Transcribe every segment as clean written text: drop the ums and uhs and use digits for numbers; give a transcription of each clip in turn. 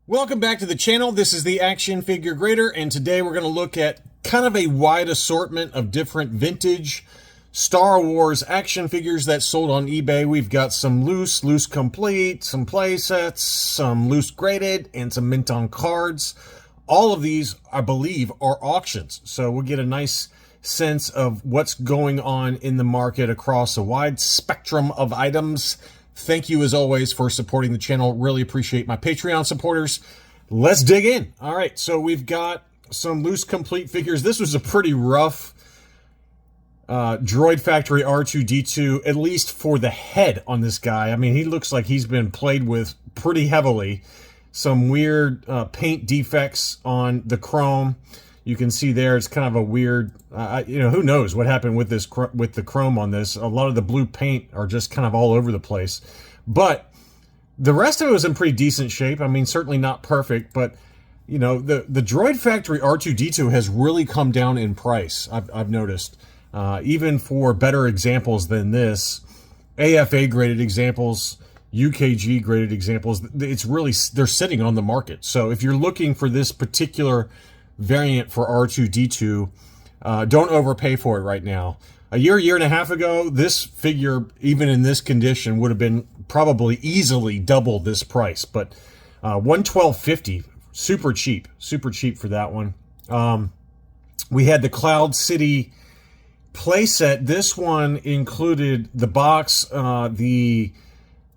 Welcome back to the channel. This is the Action Figure Grader, and today we're going to look at kind of a wide assortment of different vintage Star Wars action figures that sold on eBay. We've got some loose complete, some play sets, some loose graded, and some mint on cards. All of these, I believe, are auctions, so we'll get a nice sense of what's going on in the market across a wide spectrum of items. Thank you, as always, for supporting the channel. Really appreciate my Patreon supporters. Let's dig in. All right, so we've got some loose complete figures. This was a pretty rough Droid Factory R2-D2, at least for the head on this guy. I mean, he looks like he's been played with pretty heavily. Some weird paint defects on the chrome. You can see there, it's kind of a weird, who knows what happened with this with the chrome on this. A lot of the blue paint are just kind of all over the place. But the rest of it was in pretty decent shape. I mean, certainly not perfect, but, you know, the Droid Factory R2-D2 has really come down in price, I've noticed. Even for better examples than this, AFA graded examples, UKG graded examples, it's really, they're sitting on the market. So if you're looking for this particular variant for R2-D2, don't overpay for it right now. A year and a half ago, this figure, even in this condition, would have been probably easily double this price. But $112.50, super cheap for that one. We had the Cloud City playset. This one included the box, the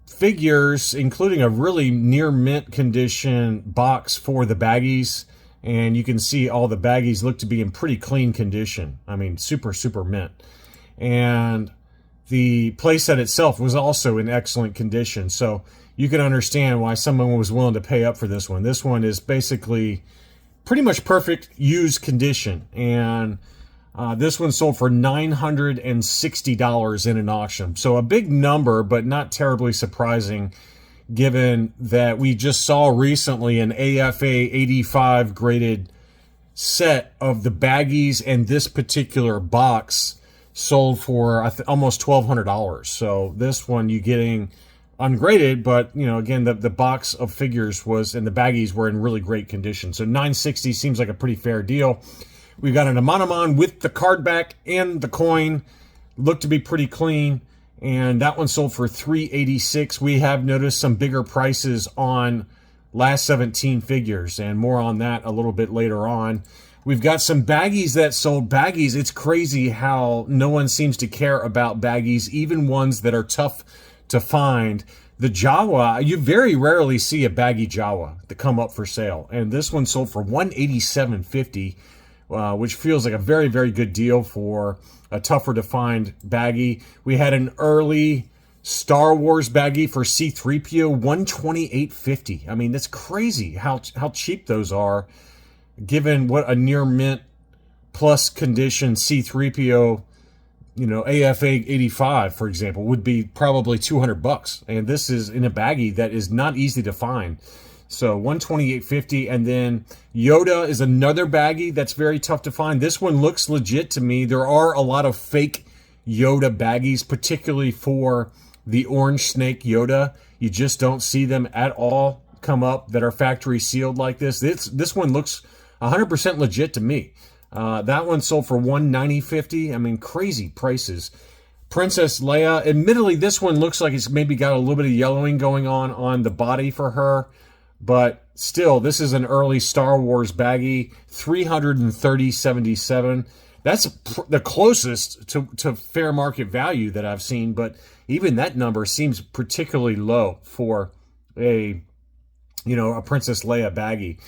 figures, including a really near mint condition box for the baggies. And you can see all the baggies look to be in pretty clean condition. I mean, super mint. And the playset itself was also in excellent condition. So you can understand why someone was willing to pay up for this one. This one is basically pretty much perfect used condition. And this one sold for $960 in an auction. So a big number, but not terribly surprising, given that we just saw recently an AFA 85 graded set of the baggies, and this particular box sold for almost $1,200. So this one you're getting ungraded, but, you know, again, the box of figures was, and the baggies were in really great condition. So $960 seems like a pretty fair deal. We've got an Amanaman with the card back and the coin. Looked to be pretty clean. And that one sold for $386. We have noticed some bigger prices on last 17 figures, and more on that a little bit later on. We've got some baggies that sold. Baggies, it's crazy how no one seems to care about baggies, even ones that are tough to find. The Jawa, you very rarely see a baggy Jawa that come up for sale. And this one sold for $187.50, which feels like a very good deal for a tougher to find baggie. We had an early Star Wars baggie for C-3PO, $128.50. I mean, that's crazy how cheap those are, given what a near mint plus condition C-3PO, you know, AFA 85, for example, would be probably $200. And this is in a baggie that is not easy to find. So $128.50, and then Yoda is another baggie that's very tough to find. This one looks legit to me. There are a lot of fake Yoda baggies, particularly for the orange snake Yoda. You just don't see them at all come up that are factory sealed like this. This one looks 100% legit to me. That one sold for $190.50. I mean, crazy prices. Princess Leia, admittedly, this one looks like it's maybe got a little bit of yellowing going on the body for her. But still, this is an early Star Wars baggie, $330.77. That's the closest to fair market value that I've seen, but even that number seems particularly low for a Princess Leia baggie.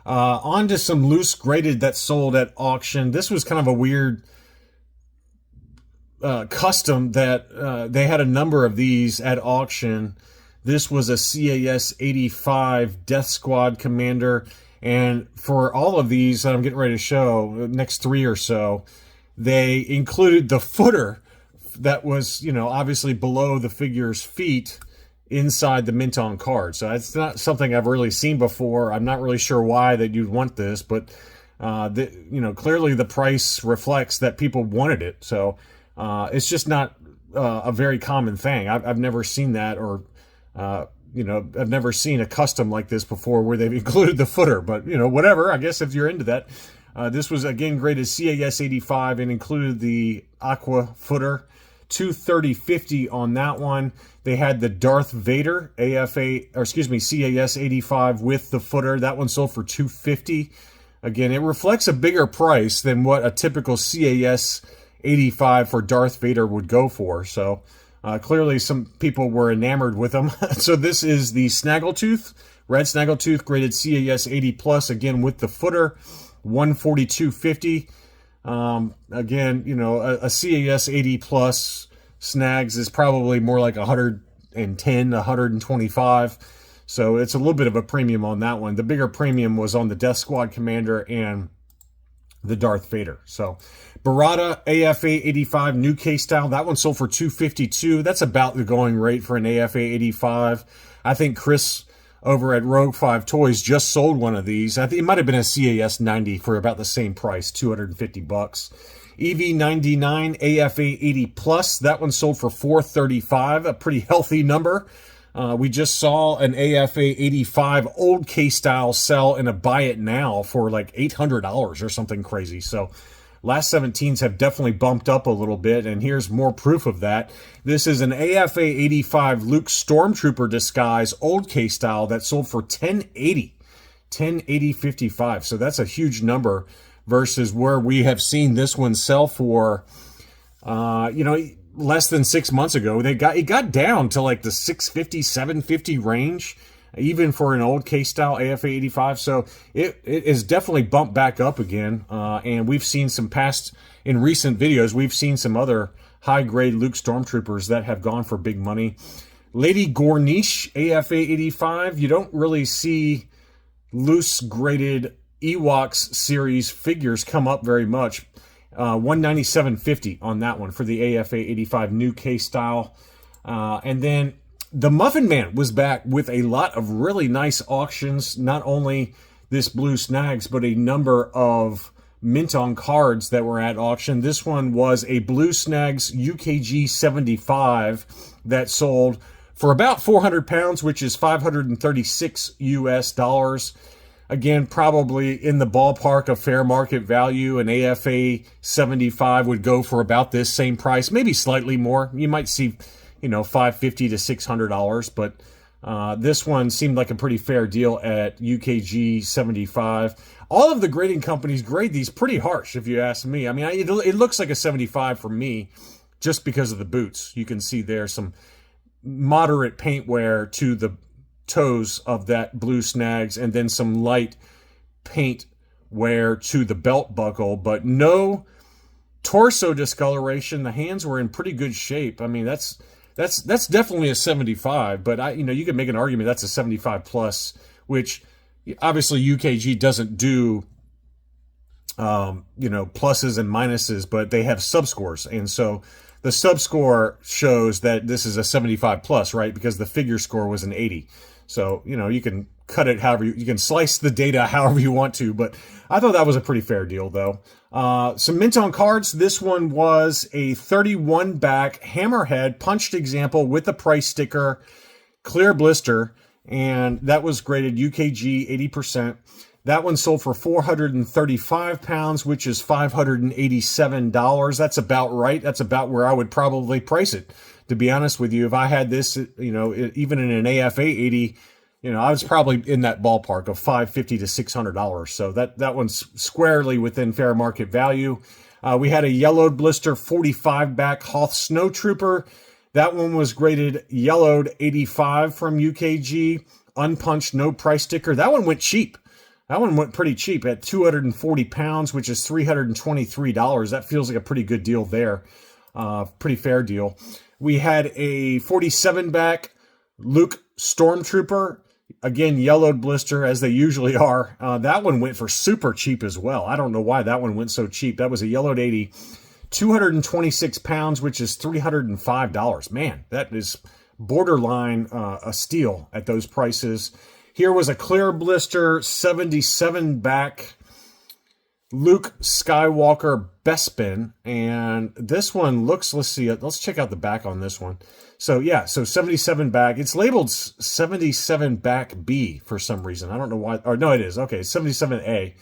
On to some loose graded that sold at auction. This was kind of a weird custom that they had a number of these at auction. This was a CAS 85 Death Squad Commander, and for all of these that I'm getting ready to show, next three or so, they included the footer that was, you know, obviously below the figure's feet inside the mint on card. So it's not something I've really seen before. I'm not really sure why that you'd want this, but clearly the price reflects that people wanted it. So it's just not a very common thing. I've never seen that, or I've never seen a custom like this before where they've included the footer, but whatever. I guess if you're into that, this was again graded CAS 85 and included the Aqua footer, 230.50 on that one. They had the Darth Vader CAS 85 with the footer. That one sold for 250. Again, it reflects a bigger price than what a typical CAS 85 for Darth Vader would go for. So clearly some people were enamored with them. So this is the Snaggletooth, red Snaggletooth, graded CAS 80 plus, again with the footer, 142.50. Again, a CAS 80 plus snags is probably more like 110, 125. So it's a little bit of a premium on that one. The bigger premium was on the Death Squad Commander and the Darth Vader. So Barada AFA 85 new case style, that one sold for 252. That's about the going rate for an AFA 85. I think Chris over at Rogue 5 Toys just sold one of these. I think it might have been a CAS 90 for about the same price, $250. EV99 AFA 80 plus, that one sold for $435, a pretty healthy number. We just saw an AFA 85 old case style sell in a buy it now for like $800 or something crazy. So last 17s have definitely bumped up a little bit, and here's more proof of that. This is an AFA 85 Luke Stormtrooper disguise old case style that sold for $1080.55. So that's a huge number versus where we have seen this one sell for, less than 6 months ago. It got down to like the 650, 750 range, even for an old case style AFA 85. So it is definitely bumped back up again. And we've seen in recent videos, we've seen some other high grade Luke Stormtroopers that have gone for big money. Lady Gornish AFA 85. You don't really see loose graded Ewoks series figures come up very much. 197.50 on that one for the AFA 85 new case style. And then the Muffin Man was back with a lot of really nice auctions. Not only this blue snags, but a number of mint on cards that were at auction. This one was a blue snags UKG 75 that sold for about 400 pounds, which is 536 US dollars. Again, probably in the ballpark of fair market value. An AFA 75 would go for about this same price, maybe slightly more. You might see, $550 to $600, but this one seemed like a pretty fair deal at UKG 75. All of the grading companies grade these pretty harsh, if you ask me. I mean, it looks like a 75 for me just because of the boots. You can see there some moderate paint wear to the toes of that blue snags, and then some light paint wear to the belt buckle, but no torso discoloration. The hands were in pretty good shape. I mean, that's definitely a 75, but you can make an argument that's a 75 plus, which obviously UKG doesn't do pluses and minuses, but they have subscores, and so the subscore shows that this is a 75 plus, right? Because the figure score was an 80. So, you can cut it however you can slice the data however you want to, but I thought that was a pretty fair deal though. Some mint on cards. This one was a 31 back Hammerhead punched example with the price sticker, clear blister, and that was graded UKG 80%. That one sold for 435 pounds, which is $587. That's about right. That's about where I would probably price it. To be honest with you, if I had this, even in an AFA 80, I was probably in that ballpark of $550 to $600. So that one's squarely within fair market value. We had a yellowed blister 45 back Hoth Snowtrooper. That one was graded yellowed 85 from UKG, unpunched, no price sticker. That one went cheap. That one went pretty cheap at 240 pounds, which is $323. That feels like a pretty good deal there. Pretty fair deal. We had a 47 back Luke Stormtrooper, again, yellowed blister as they usually are. That one went for super cheap as well. I don't know why that one went so cheap. That was a yellowed 80, 226 pounds, which is $305. Man, that is borderline a steal at those prices. Here was a clear blister 77 back Luke Skywalker Bespin, and this one looks, let's see, let's check out the back on this one. So yeah, so 77 back. It's labeled 77 back B for some reason. I don't know why, or no, it is. Okay, 77A.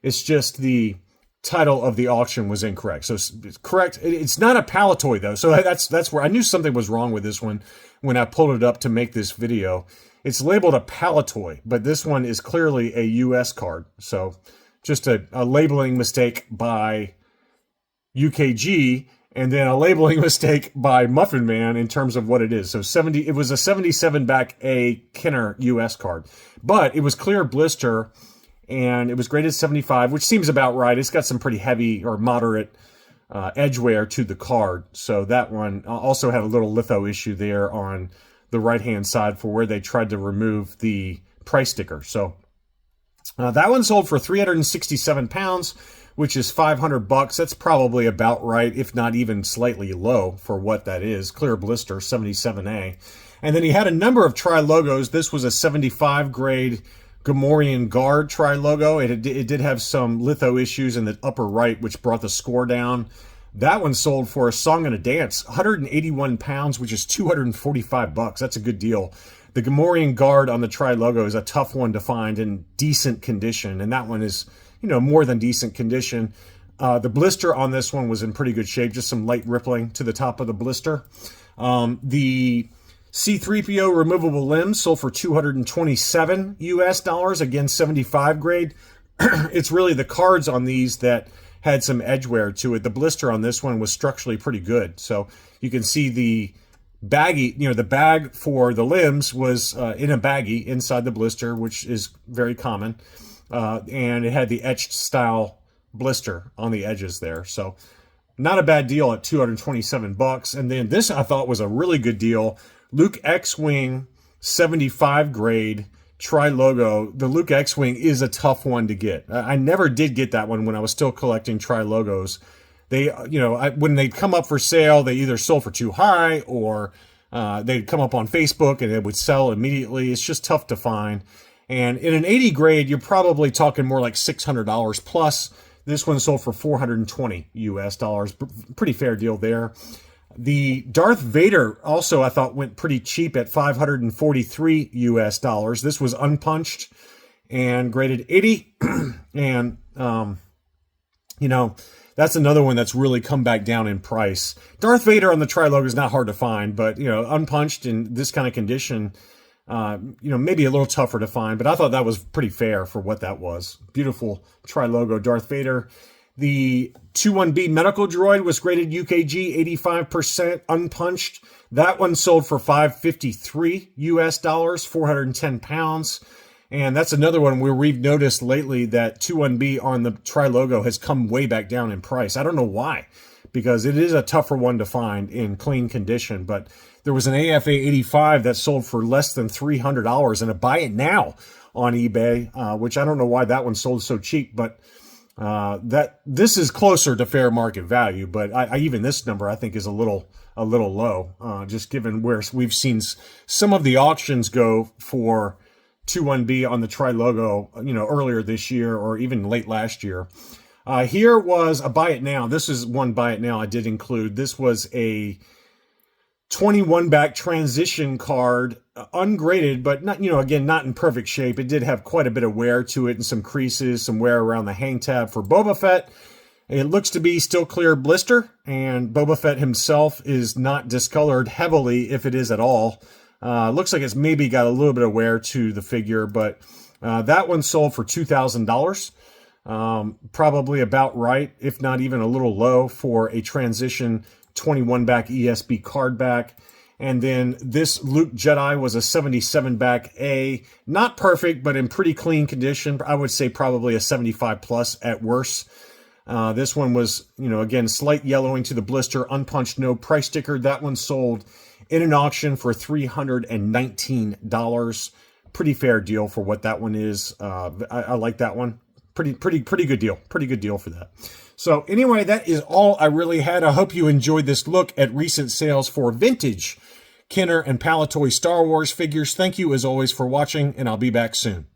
It's just the title of the auction was incorrect. So it's correct. It's not a Palatoy though. So that's where I knew something was wrong with this one when I pulled it up to make this video. It's labeled a Palatoy, but this one is clearly a US card. So just a labeling mistake by UKG, and then a labeling mistake by Muffin Man in terms of what it is. So it was a 77 back A Kenner US card, but it was clear blister, and it was graded 75, which seems about right. It's got some pretty heavy or moderate edge wear to the card. So that one also had a little litho issue there on the right-hand side for where they tried to remove the price sticker. So that one sold for 367 pounds, which is 500 bucks. That's probably about right, if not even slightly low for what that is. Clear blister, 77A. And then he had a number of tri-logos. This was a 75 grade Gamorrean Guard tri-logo. It did have some litho issues in the upper right, which brought the score down. That one sold for a song and a dance, 181 pounds, which is 245 bucks. That's a good deal. The Gamorrean Guard on the tri-logo is a tough one to find in decent condition, and that one is, you know, more than decent condition. The blister on this one was in pretty good shape, just some light rippling to the top of the blister. The C-3PO removable limbs sold for $227 US, again 75 grade. It's really the cards on these that had some edge wear to it. The blister on this one was structurally pretty good. So you can see the baggie, you know, the bag for the limbs was in a baggie inside the blister, which is very common. And it had the etched style blister on the edges there. So not a bad deal at 227 bucks. And then this I thought was a really good deal. Luke X-Wing 75 grade tri-logo. The Luke X-Wing is a tough one to get. I never did get that one when I was still collecting tri-logos. They, you know, when they come up for sale, they either sold for too high or they'd come up on Facebook and it would sell immediately. It's just tough to find. And in an 80 grade, you're probably talking more like $600 plus. This one sold for $420 US. Pretty fair deal there. The Darth Vader also, I thought, went pretty cheap at $543 US. This was unpunched and graded 80. And, you know, that's another one that's really come back down in price. Darth Vader on the tri-logo is not hard to find, but, you know, unpunched in this kind of condition, you know, maybe a little tougher to find, but I thought that was pretty fair for what that was. Beautiful tri-logo Darth Vader. The 21B medical droid was graded UKG 85% unpunched. That one sold for $553 US, 410 pounds. And that's another one where we've noticed lately that 21B on the tri-logo has come way back down in price. I don't know why, because it is a tougher one to find in clean condition. But there was an AFA 85 that sold for less than $300 and a buy it now on eBay, which I don't know why that one sold so cheap, but this is closer to fair market value. But even this number I think is a little low, just given where we've seen some of the auctions go for 21B on the tri-logo, you know, earlier this year or even late last year. Here was a buy it now. This is one buy it now I did include. This was a 21 back transition card, ungraded, but not, you know, again, not in perfect shape. It did have quite a bit of wear to it and some creases, some wear around the hang tab for Boba Fett. It looks to be still clear blister, and Boba Fett himself is not discolored heavily, if it is at all. Looks like it's maybe got a little bit of wear to the figure, but that one sold for $2,000. Probably about right, if not even a little low for a transition 21 back ESB card back. And then this Luke Jedi was a 77 back A, not perfect, but in pretty clean condition. I would say probably a 75 plus at worst. This one was, you know, again, slight yellowing to the blister, unpunched, no price sticker. That one sold in an auction for $319. Pretty fair deal for what that one is. I like that one. Pretty good deal. Pretty good deal for that. So anyway, that is all I really had. I hope you enjoyed this look at recent sales for vintage Kenner and Palatoy Star Wars figures. Thank you as always for watching, and I'll be back soon.